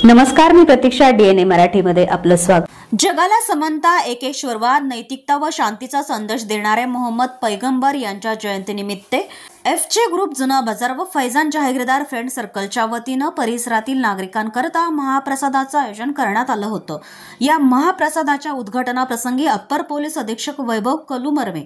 नमस्कार, मी प्रतीक्षा. DNA मराठीमध्ये आपलं स्वागत. जगाला समता, एकेश्वरवाद, नैतिकता व शांतीचा संदेश देणारे मोहम्मद पैगंबर यांच्या जयंतीनिमित्त FJ ग्रुप जुना बाजार व फैजान जहागीरदार फ्रेंड सर्कलच्या वतीनं परिसरातील नागरिकांकरता महाप्रसादाचं आयोजन करण्यात आलं होतं. या महाप्रसादाच्या उद्घाटनाप्रसंगी अप्पर पोलीस अधीक्षक वैभव कलुमर्मे,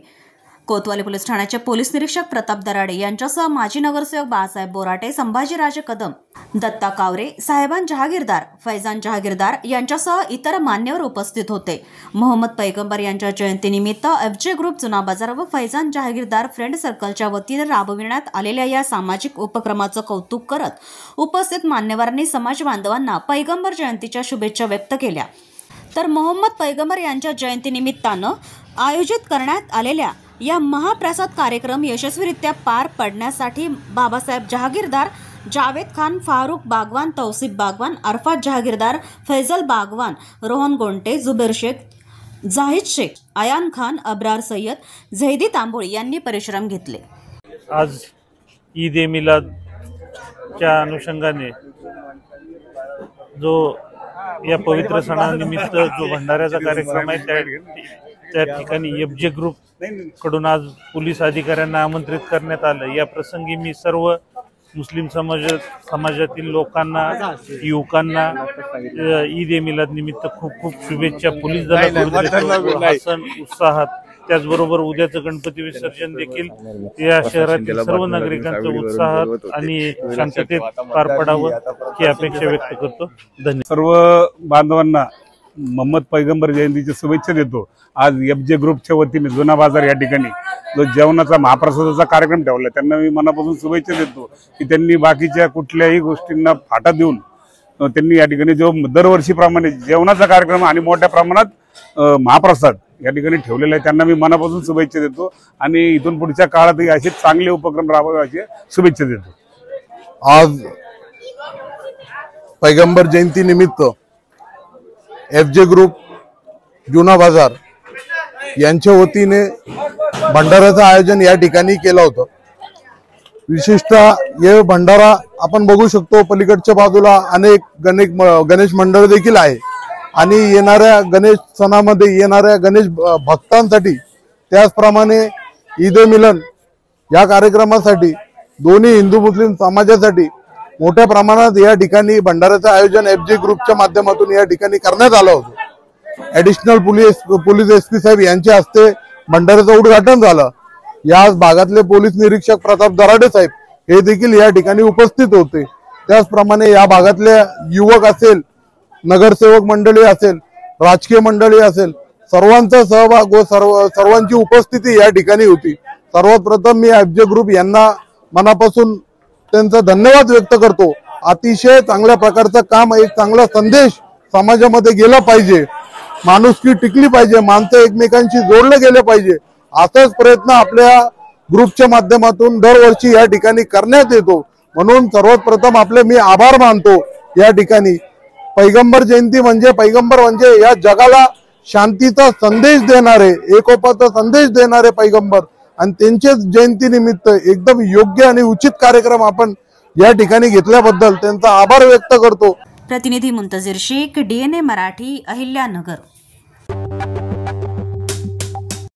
कोतवाली पोलीस ठाण्याचे पोलीस निरीक्षक प्रताप दराडे यांच्यासह माजी नगरसेवक बाळासाहेब बोराटे, संभाजीराजे कदम, दत्ता कावरे, साहेबान जहागीरदार, फैजान जहागीरदार यांच्यासह इतर मान्यवर उपस्थित होते. मोहम्मद पैगंबर यांच्या जयंतीनिमित्त FJ ग्रुप जुना बाजार व फैजान जहागीरदार फ्रेंड सर्कलच्या वतीने राबविण्यात आलेल्या या सामाजिक उपक्रमाचं कौतुक करत उपस्थित मान्यवरांनी समाज बांधवांना पैगंबर जयंतीच्या शुभेच्छा व्यक्त केल्या. तर मोहम्मद पैगंबर यांच्या जयंतीनिमित्तानं आयोजित करण्यात आलेल्या या महाप्रसाद कार्यक्रम यशस्वीरित्या पार पडण्यासाठी बाबासाहेब जहागीरदार, जावेद खान, फारुख बागवान, तौसिफ बागवान, अरफात जहागीरदार, फैजल बागवान, रोहन गोंटे, जुबेर शेख, जाहिद शेख, आयान खान, अब्रार सय्यद, झैदी तांबोळी यांनी परिश्रम घेतले. आज ईद ए मिलादच्या अनुषंगाने जो या पवित्र सणानिमित्त जो भंडाऱ्याचा कार्यक्रम आहे त्या ठिकाणी FJ ग्रुप कडून आज पोलीस अधिकाऱ्यांना आमंत्रित करण्यात आलं. या प्रसंगी मी सर्व मुस्लिम समाजातील लोकांना, युवकांना ईद ए मिलाद निमित्त खूप खूप शुभेच्छा. पोलीस दलाला सण उत्साहात, त्याचबरोबर उद्याचं गणपती विसर्जन देखील या शहरातील सर्व नागरिकांचं उत्साहात आणि शांततेत पार पडावं ही अपेक्षा व्यक्त करतो. धन्यवाद. सर्व बांधवांना मोहम्मद पैगंबर जयंतीच्या शुभेच्छा देतो. आज FJ ग्रुपच्या वतीने जुना बाजार या ठिकाणी जो जेवणाचा महाप्रसादाचा कार्यक्रम ठेवला, त्यांना मी मनापासून शुभेच्छा देतो की त्यांनी बाकीच्या कुठल्याही गोष्टींना फाटा देऊन त्यांनी या ठिकाणी जो दरवर्षीप्रमाणे जेवणाचा कार्यक्रम आणि मोठ्या प्रमाणात महाप्रसाद या ठिकाणी ठेवलेला आहे, त्यांना मी मनापासून शुभेच्छा देतो आणि इथून पुढच्या काळातही असे चांगले उपक्रम राबवावे अशी शुभेच्छा देतो. आज पैगंबर जयंती निमित्त FJ ग्रुप जुना बाजार यांच्या वतीने भंडाऱ्याचं आयोजन या ठिकाणी केलं होतं. विशेषतः हे भंडारा आपण बघू शकतो, पलीकडच्या बाजूला अनेक गणेश मंडळ देखील आहे आणि येणाऱ्या गणेश सणामध्ये येणाऱ्या गणेश भक्तांसाठी, त्याचप्रमाणे ईद ए मिलन या कार्यक्रमासाठी दोन्ही हिंदू मुस्लिम समाजासाठी मोठ्या प्रमाणात या ठिकाणी भंडाऱ्याचं आयोजन FJ ग्रुपच्या माध्यमातून या ठिकाणी करण्यात आलं होतं. ऍडिशनल पोलीस SP साहेब यांच्या हस्ते भंडाऱ्याचं उद्घाटन झालं. या भागातले पोलीस निरीक्षक प्रताप दराडे साहेब हे देखील या ठिकाणी उपस्थित होते. त्याचप्रमाणे या भागातले युवक असेल, नगरसेवक मंडळी असेल, राजकीय मंडळी असेल, सर्वांचा सहभाग व सर्वांची उपस्थिती या ठिकाणी होती. सर्वात प्रथम मी FJ ग्रुप यांना मनापासून त्यांचा धन्यवाद व्यक्त करतो. अतिशय चांगल्या प्रकारचं काम, एक चांगला संदेश समाजामध्ये गेला पाहिजे, माणुसकी टिकली पाहिजे, माणसं एकमेकांशी जोडले गेले पाहिजे, असाच प्रयत्न आपल्या ग्रुपच्या माध्यमातून दरवर्षी या ठिकाणी करण्यात येतो. म्हणून सर्वात प्रथम आपले मी आभार मानतो. या ठिकाणी पैगंबर जयंती म्हणजे पैगंबर म्हणजे या जगाला शांतीचा संदेश देणारे, एकोपाचा संदेश देणारे पैगंबर आणि त्यांच्याच जयंतीनिमित्त एकदम योग्य आणि उचित कार्यक्रम आपण या ठिकाणी घेतल्याबद्दल त्यांचा आभार व्यक्त करतो. प्रतिनिधी मुंतजीर शेख, DNA मराठी, अहिल्यानगर.